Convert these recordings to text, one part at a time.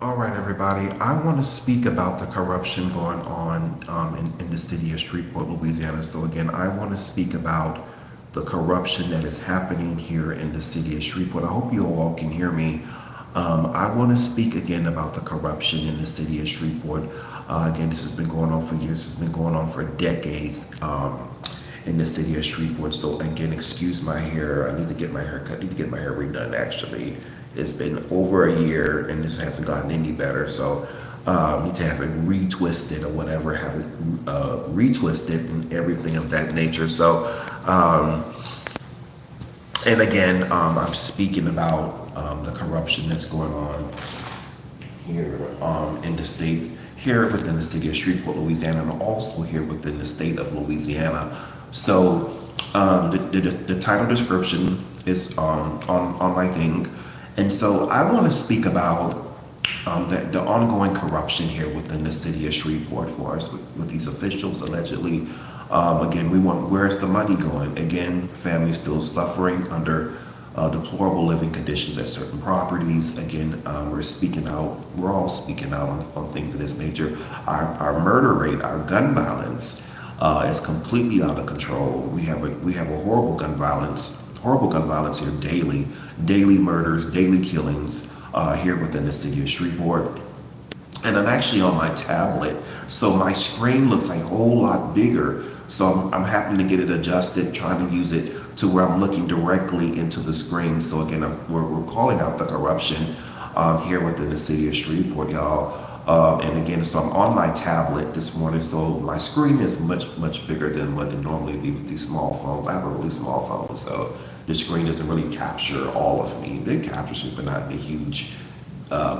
All right, everybody. I want to speak about the corruption going on in the city of Shreveport, Louisiana. So, again, I want to speak about the corruption that is happening here in the city of Shreveport. I hope you all can hear me. I want to speak again about the corruption in the city of Shreveport. Again, this has been going on for years. It's been going on for decades in the city of Shreveport. So again, excuse my hair. I need to get my hair cut. I need to get my hair redone. Actually, it's been over a year and this hasn't gotten any better. So I need to have it retwisted or whatever. Have it retwisted and everything of that nature. So and again, I'm speaking about the corruption that's going on here in the state, here within the city of Shreveport, Louisiana, and also here within the state of Louisiana. So the title description is on my thing. And so I want to speak about the ongoing corruption here within the city of Shreveport for us with these officials allegedly. Again, we want, where's the money going? Again, families still suffering under deplorable living conditions at certain properties. Again, we're all speaking out on things of this nature. Our murder rate, our gun violence is completely out of control. We have a horrible gun violence here daily murders, daily killings here within the city of Shreveport. And I'm actually on my tablet, so my screen looks a whole lot bigger. So I'm having to get it adjusted, trying to use it to where I'm looking directly into the screen. So again, we're calling out the corruption here within the city of Shreveport, y'all. And again, so I'm on my tablet this morning, so my screen is much bigger than what it normally be with these small phones. I have a really small phone, so the screen doesn't really capture all of me. It captures it, but not in a huge,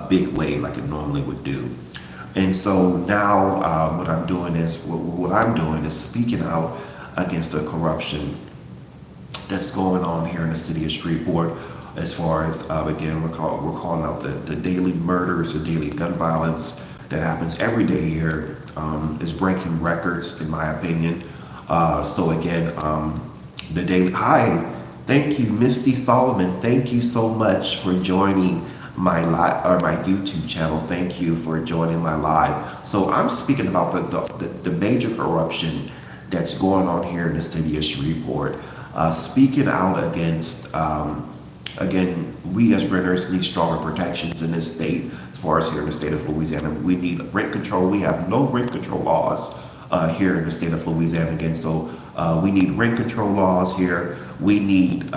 big way like it normally would do. And so now what I'm doing is speaking out against the corruption that's going on here in the city of Shreveport. As far as again, we're calling out the daily murders, the daily gun violence that happens every day here is breaking records, in my opinion. So again, the daily hi, thank you, Misty Solomon. Thank you so much for joining my my YouTube channel. Thank you for joining my live. So I'm speaking about the major corruption that's going on here in the city of Shreveport. Speaking out against, again, we as renters need stronger protections in this state. As far as here in the state of Louisiana, we need rent control. We have no rent control laws here in the state of Louisiana again. So we need rent control laws here. We need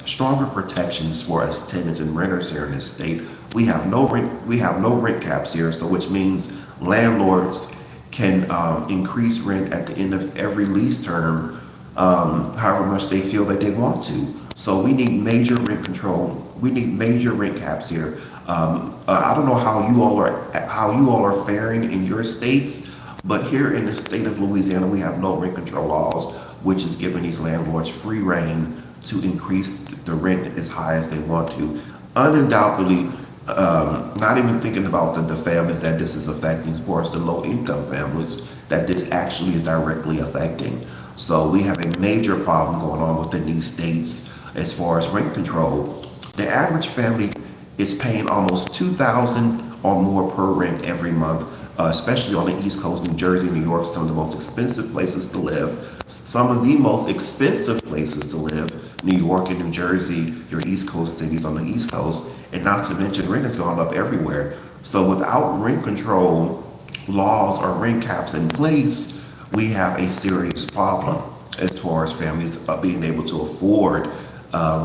stronger protections for us tenants and renters here in this state. We have no rent caps here, so which means landlords can increase rent at the end of every lease term, however much they feel that they want to. So we need major rent control. We need major rent caps here. I don't know how you all are faring in your states, but here in the state of Louisiana, we have no rent control laws, which is giving these landlords free reign to increase the rent as high as they want to. Undoubtedly, not even thinking about the families that this is affecting, as far as the low-income families that this actually is directly affecting. So we have a major problem going on within these states as far as rent control. The average family is paying almost $2,000 or more per rent every month, especially on the East Coast. New Jersey, New York, some of the most expensive places to live. Some of the most expensive places to live, New York and New Jersey, your East Coast cities on the East Coast, and not to mention rent has gone up everywhere. So without rent control laws or rent caps in place, we have a serious problem as far as families being able to afford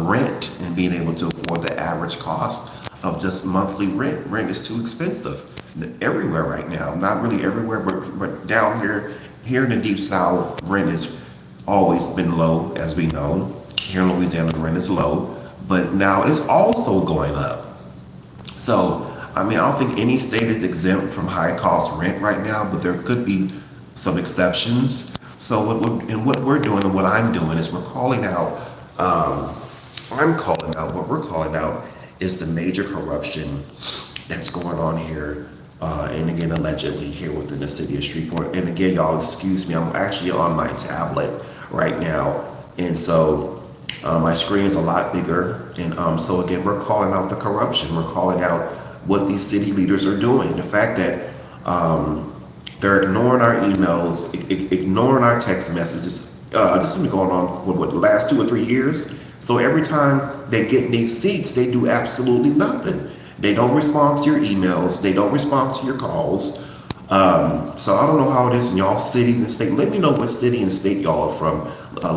rent and being able to afford the average cost of just monthly rent. Rent is too expensive everywhere right now. Not really everywhere, but down here in the deep south, rent has always been low, as we know. Here in Louisiana, the rent is low, but now it's also going up. So, I mean, I don't think any state is exempt from high cost rent right now, but there could be some exceptions. So what we're doing and what I'm doing is we're calling out, what we're calling out is the major corruption that's going on here, and again, allegedly here within the city of Shreveport. And again, y'all, excuse me, I'm actually on my tablet right now. And so my screen is a lot bigger. And so again, we're calling out the corruption. We're calling out what these city leaders are doing. The fact that they're ignoring our emails, ignoring our text messages. This has been going on for what, the last 2 or 3 years. So every time they get in these seats, they do absolutely nothing. They don't respond to your emails. They don't respond to your calls. So I don't know how it is in y'all cities and state. Let me know what city and state y'all are from.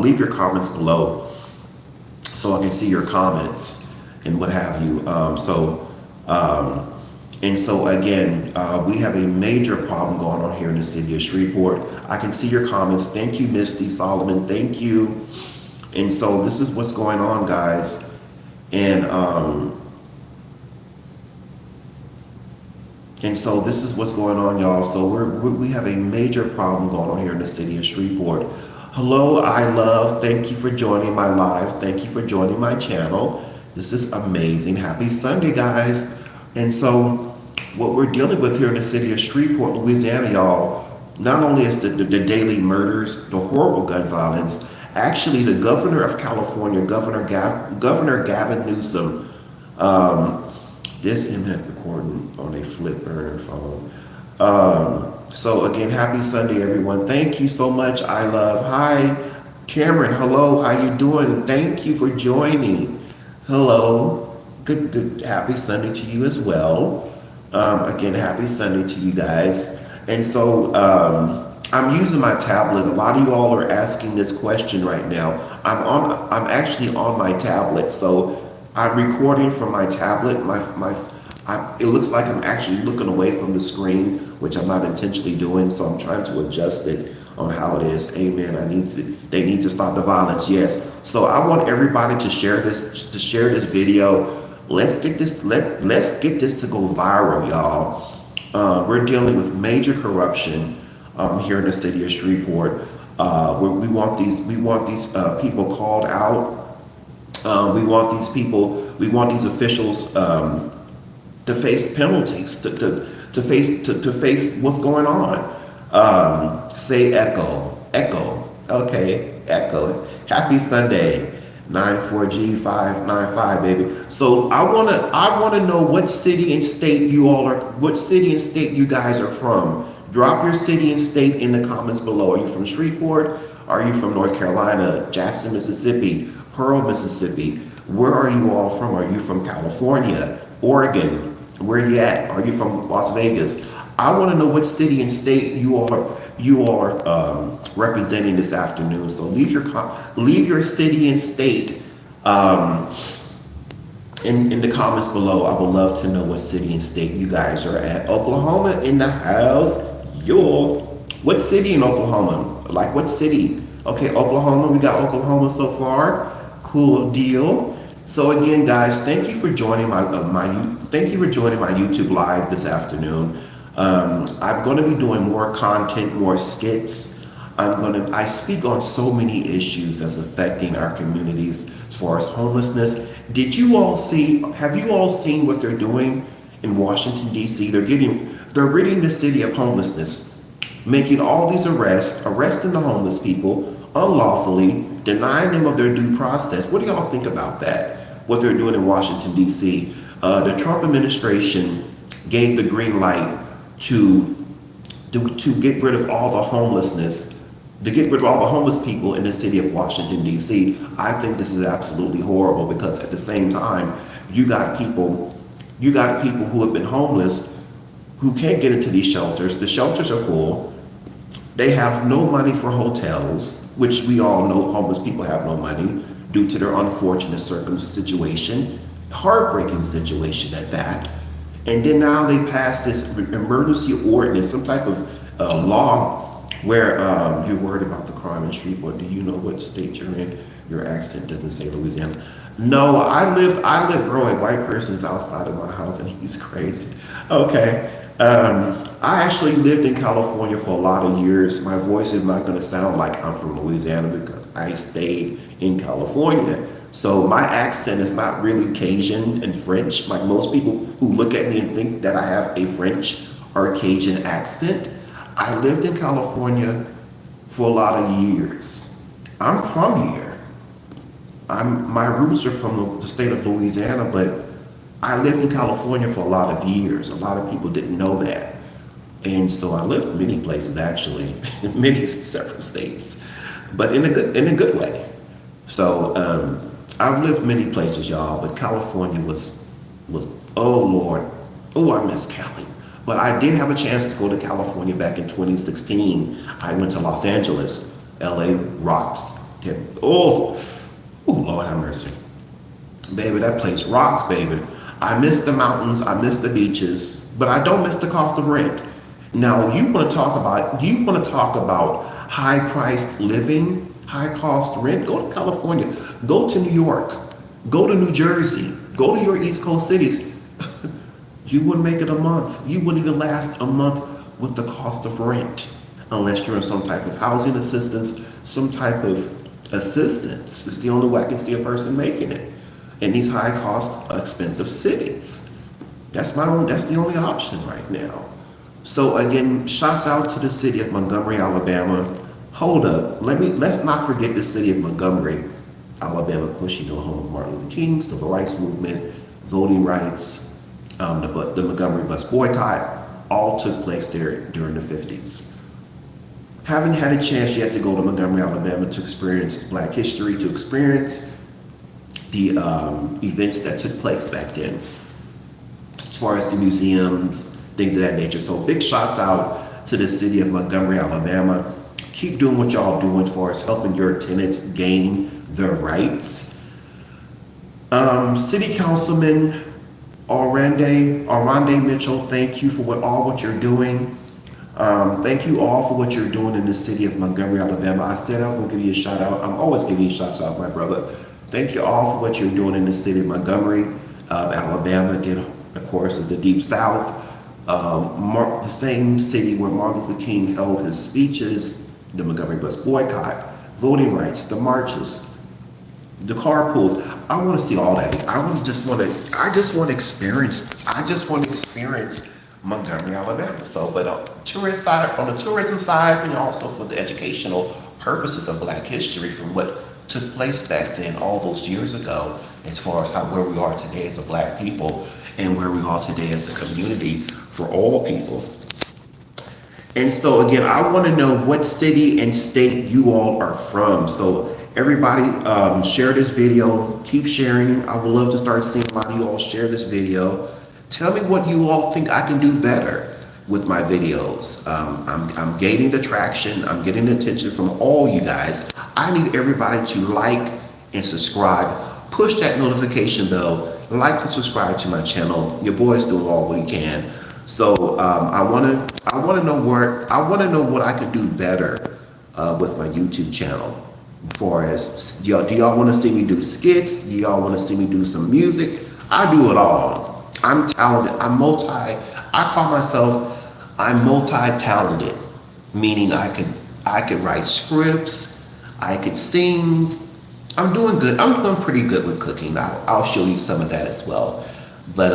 Leave your comments below so I can see your comments and what have you. And so again, we have a major problem going on here in the city of Shreveport. I can see your comments. Thank you, Misty Solomon. Thank you. And so this is what's going on, guys. And so this is what's going on, y'all. So we have a major problem going on here in the city of Shreveport. Hello, I love. Thank you for joining my live. Thank you for joining my channel. This is amazing. Happy Sunday, guys. And so what we're dealing with here in the city of Shreveport, Louisiana, y'all, not only is the daily murders, the horrible gun violence, actually the governor of California, Governor Gavin Newsom, this internet recording on a flip burner phone. So again, happy Sunday, everyone. Thank you so much. I love. Hi, Cameron. Hello. How you doing? Thank you for joining. Hello. Good. Happy Sunday to you as well. Again, happy Sunday to you guys. And so I'm using my tablet. A lot of you all are asking this question right now. I'm actually on my tablet, so I'm recording from my tablet. It looks like I'm actually looking away from the screen, which I'm not intentionally doing. So I'm trying to adjust it on how it is. Amen. They need to stop the violence. Yes. So I want everybody to share this video. Let's get this to go viral, y'all. We're dealing with major corruption here in the city of Shreveport. We want these people called out. We want these officials to face penalties, to face what's going on. Say echo. Okay, echo. Happy Sunday. 94G595, baby. So I wanna know what city and state you guys are from. Drop your city and state in the comments below. Are you from Shreveport? Are you from North Carolina, Jackson, Mississippi, Pearl, Mississippi? Where are you all from? Are you from California, Oregon? Where are you at? Are you from Las Vegas? I want to know what city and state you are representing this afternoon. So leave your city and state in the comments below. I would love to know what city and state you guys are at. Oklahoma in the house. What city in Oklahoma? Like what city? Okay, Oklahoma. We got Oklahoma so far. Cool deal. So again, guys, thank you for joining my YouTube live this afternoon. I'm going to be doing more content, more skits. I speak on so many issues that's affecting our communities as far as homelessness. Have you all seen what they're doing in Washington, D.C.? They're ridding the city of homelessness, making all these arresting the homeless people unlawfully, denying them of their due process. What do y'all think about that? What they're doing in Washington, D.C.? The Trump administration gave the green light to get rid of all the homelessness, to get rid of all the homeless people in the city of Washington, D.C. I think this is absolutely horrible because at the same time, you got people who have been homeless who can't get into these shelters. The shelters are full. They have no money for hotels, which we all know homeless people have no money due to their unfortunate situation, heartbreaking situation at that. And then now they passed this emergency ordinance, some type of law where you're worried about the crime in Shreveport. Do you know what state you're in? Your accent doesn't say Louisiana. No, I live growing white persons outside of my house and he's crazy. Okay. I actually lived in California for a lot of years. My voice is not going to sound like I'm from Louisiana because I stayed in California. So my accent is not really Cajun and French. Like most people who look at me and think that I have a French or Cajun accent. I lived in California for a lot of years. I'm from here. My roots are from the state of Louisiana, but I lived in California for a lot of years. A lot of people didn't know that. And so I lived many places actually, in many several states, but in a good way. So I've lived many places, y'all, but California was oh Lord, oh I miss Cali. But I did have a chance to go to California back in 2016. I went to Los Angeles, LA rocks. Oh, oh Lord have mercy. Baby, that place rocks, baby. I miss the mountains, I miss the beaches, but I don't miss the cost of rent. Now, you want to talk about high-priced living, high-cost rent? Go to California, go to New York, go to New Jersey, go to your East Coast cities. You wouldn't make it a month. You wouldn't even last a month with the cost of rent, unless you're in some type of housing assistance, some type of assistance. It's the only way I can see a person making it in these high-cost, expensive cities. That's the only option right now. So again, shouts out to the city of Montgomery, Alabama. Hold up, let's not forget the city of Montgomery, Alabama. Of course, home of Martin Luther King, civil rights movement, voting rights, the Montgomery bus boycott, all took place there during the 50s. Haven't had a chance yet to go to Montgomery, Alabama to experience Black history, to experience the events that took place back then, as far as the museums, things of that nature. So big shouts out to the city of Montgomery, Alabama. Keep doing what y'all doing for us, helping your tenants gain their rights. City Councilman Arande Mitchell, thank you for all what you're doing. Thank you all for what you're doing in the city of Montgomery, Alabama. I said I was going to give you a shout out. I'm always giving you shots out, my brother. Thank you all for what you're doing in the city of Montgomery, Alabama. Again, of course, is the Deep South. The same city where Martin Luther King held his speeches, the Montgomery bus boycott, voting rights, the marches, the carpools. I want to see all that. I just want to experience Montgomery, Alabama. So, but on the tourism side, and also for the educational purposes of Black history, from what took place back then, all those years ago, as far as where we are today as a Black people, and where we are today as a community for all people. And so again, I want to know what city and state you all are from. So everybody, share this video, keep sharing. I would love to start seeing a lot of you all share this video. Tell me what you all think I can do better with my videos. I'm gaining the traction, I'm getting the attention from all you guys. I need everybody to like and subscribe, push that notification bell, like and subscribe to my channel. Your boy's doing all what he can. So I want to know what I can do better with my YouTube channel. As far as do y'all want to see me do skits? Do y'all want to see me do some music? I do it all. I'm talented. I'm multi-talented, meaning I could write scripts, I could sing. I'm doing good. I'm doing pretty good with cooking. I'll show you some of that as well. But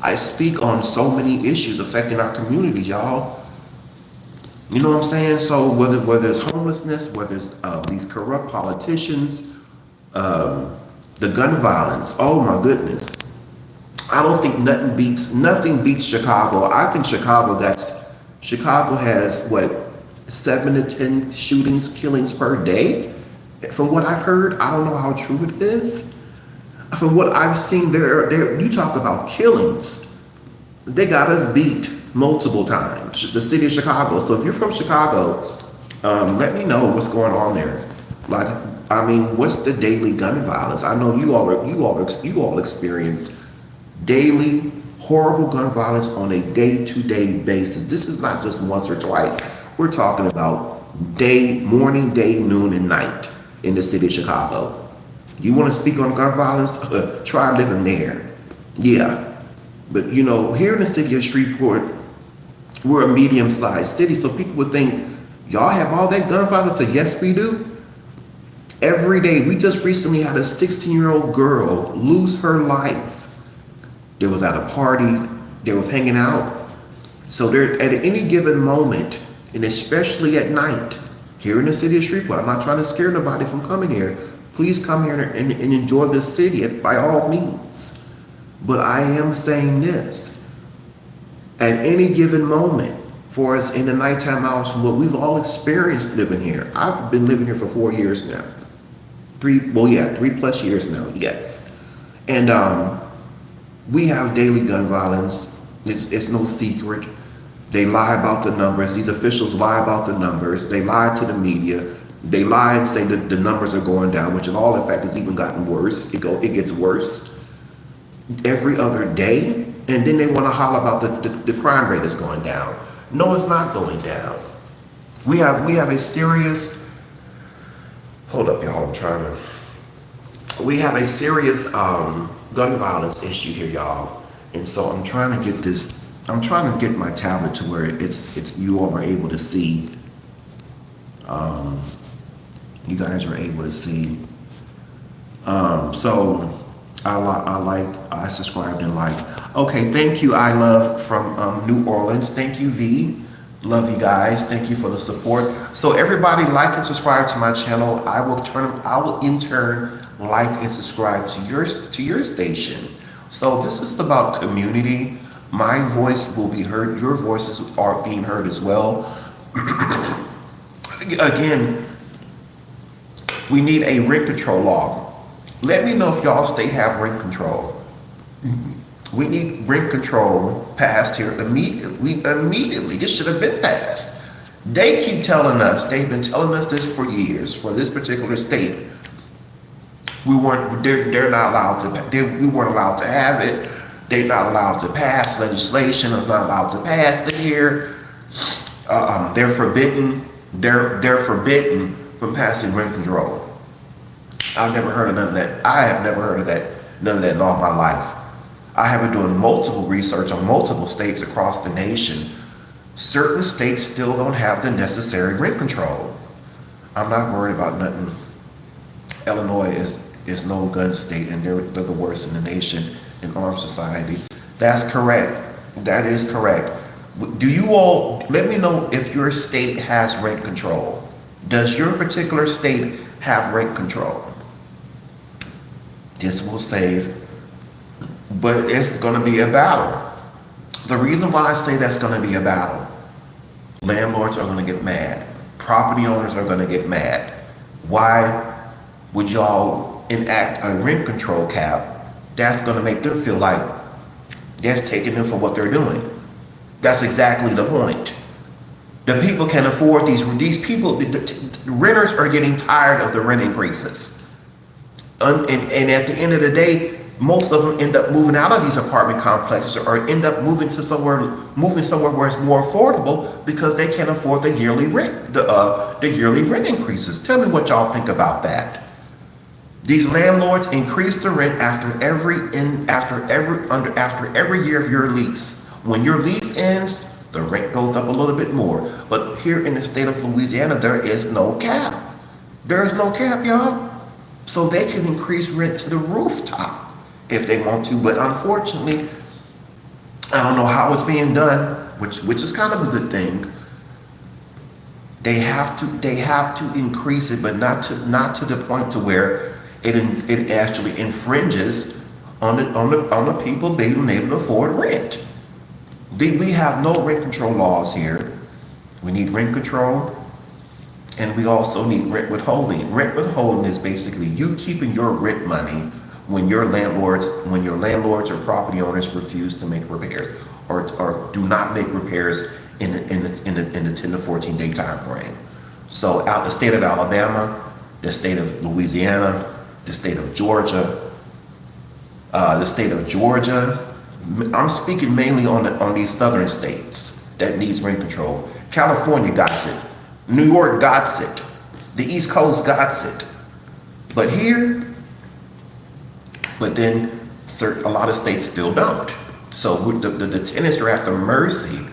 I speak on so many issues affecting our community, y'all. You know what I'm saying? So whether it's homelessness, whether it's these corrupt politicians, the gun violence. Oh my goodness! I don't think nothing beats Chicago. I think Chicago has what, 7 to 10 shootings, killings per day. From what I've heard, I don't know how true it is. From what I've seen, you talk about killings. They got us beat multiple times, the city of Chicago. So if you're from Chicago, let me know what's going on there. What's the daily gun violence? I know you all experience daily horrible gun violence on a day-to-day basis. This is not just once or twice. We're talking about morning, day, noon, and night in the city of Chicago. You want to speak on gun violence? Try living there. Yeah. But here in the city of Shreveport, we're a medium-sized city, so people would think, y'all have all that gun violence? So yes, we do. Every day. We just recently had a 16-year-old girl lose her life. They was at a party, they was hanging out. So there, at any given moment, and especially at night, here in the city of Shreveport, I'm not trying to scare nobody from coming here. Please come here and enjoy this city by all means. But I am saying this, at any given moment, for us in the nighttime hours, from what we've all experienced living here. I've been living here for 4 years now. 3+ years now, yes. And we have daily gun violence. It's no secret. They lie about the numbers. These officials lie about the numbers. They lie to the media. They lie and say that the numbers are going down, which in all in fact has even gotten worse. It gets worse every other day. And then they want to holler about the crime rate is going down. No, it's not going down. We have a serious, hold up y'all, we have a serious gun violence issue here, y'all. And so I'm trying to get my tablet to where it's you all are able to see. You guys are able to see. So I subscribed and liked. Okay, thank you, I love from New Orleans. Thank you, V. Love you guys. Thank you for the support. So everybody like and subscribe to my channel. I will in turn like and subscribe to your station. So this is about community. My voice will be heard. Your voices are being heard as well. Again, we need a rent control law. Let me know if y'all state have rent control. We need rent control passed here immediately. This should have been passed. They keep telling us, they've been telling us this for years, for this particular state. They're not allowed to, we weren't allowed to have it. They're not allowed to pass legislation. It's not allowed to pass it here. They're forbidden from passing rent control. I've never heard of none of that. I have never heard of none of that in all my life. I have been doing multiple research on multiple states across the nation. Certain states still don't have the necessary rent control. I'm not worried about nothing. Illinois is no gun state, and they're the worst in the nation in armed society. That's correct. That is correct. Do you all, let me know if your state has rent control. Does your particular state have rent control? This will save, but it's going to be a battle. The reason why I say that's going to be a battle, landlords are going to get mad. Property owners are going to get mad. Why would y'all enact a rent control cap? That's going to make them feel like that's taking them for what they're doing. That's exactly the point. The people can afford these people, the renters are getting tired of the rent increases. And at the end of the day, most of them end up moving out of these apartment complexes or end up moving somewhere where it's more affordable because they can't afford the yearly rent, the yearly rent increases. Tell me what y'all think about that. These landlords increase the rent after every year of your lease. When your lease ends, the rent goes up a little bit more. But here in the state of Louisiana, there is no cap. There is no cap, y'all. So they can increase rent to the rooftop if they want to. But unfortunately, I don't know how it's being done, which is kind of a good thing. They have to increase it, but not to the point to where it actually infringes on the people being able to afford rent. We have no rent control laws here. We need rent control, and we also need rent withholding. Rent withholding is basically you keeping your rent money when your landlords or property owners refuse to make repairs or do not make repairs in the 10 to 14 day time frame. So out the state of Alabama, the state of Louisiana, the state of Georgia, I'm speaking mainly on these southern states that needs rent control. California got it. New York got it. The East Coast got it. But then a lot of states still don't. So the tenants are at the mercy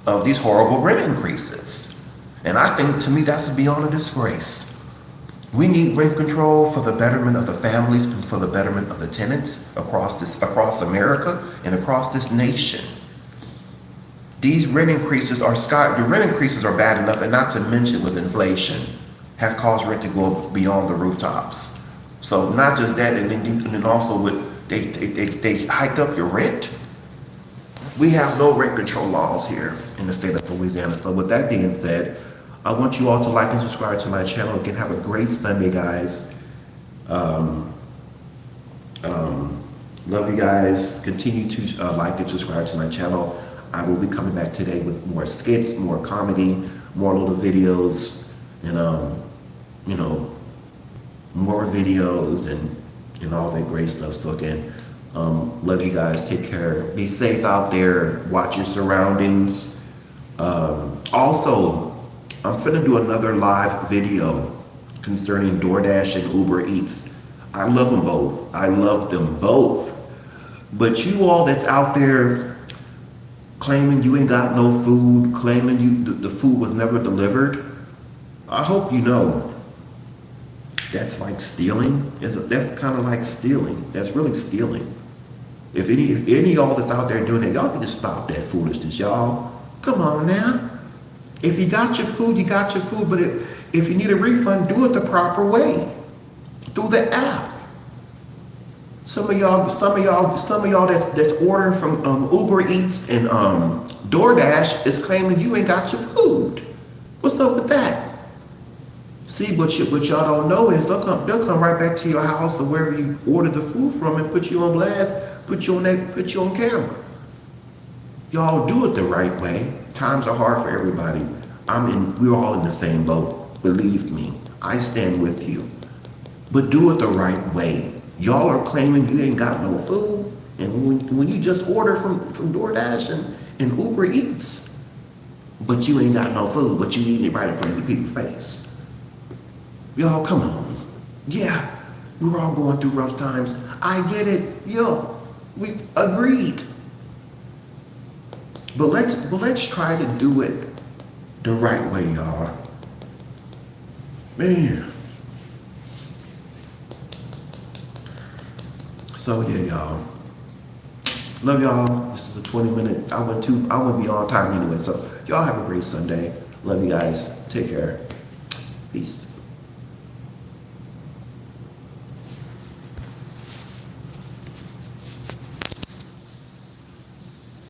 of these horrible rent increases. And I think, to me, that's beyond a disgrace. We need rent control for the betterment of the families and for the betterment of the tenants across America and across this nation. These rent increases are bad enough, and not to mention with inflation, have caused rent to go beyond the rooftops. So not just that, and then also with They hiked up your rent. We have no rent control laws here in the state of Louisiana. So with that being said, I want you all to like and subscribe to my channel. Again, have a great Sunday, guys. Love you guys. Continue to like and subscribe to my channel. I will be coming back today with more skits, more comedy, more little videos, and you know, more videos and all that great stuff. So again, love you guys. Take care. Be safe out there. Watch your surroundings. Also, I'm finna do another live video concerning DoorDash and Uber Eats. I love them both. I love them both. But you all that's out there claiming you ain't got no food, claiming the food was never delivered, I hope you know that's like stealing. That's kind of like stealing. That's really stealing. If any of y'all that's out there doing that, y'all need to stop that foolishness, y'all. Come on now. If you got your food, you got your food. But if you need a refund, do it the proper way. Through the app. Some of y'all that's ordering from Uber Eats and DoorDash is claiming you ain't got your food. What's up with that? See, what y'all don't know is they'll come right back to your house or wherever you ordered the food from and put you on blast, put you on camera. Y'all do it the right way. Times are hard for everybody. We're all in the same boat. Believe me, I stand with you. But do it the right way. Y'all are claiming you ain't got no food, and when you just order from DoorDash and Uber Eats, but you ain't got no food, but you eating it right in front of the people's face. Y'all, come on. Yeah, we're all going through rough times. I get it. Yo, we agreed. But let's try to do it the right way, y'all. Man. So yeah, y'all. Love y'all. This is a 20-minute. I went be on time anyway. So y'all have a great Sunday. Love you guys. Take care. Peace.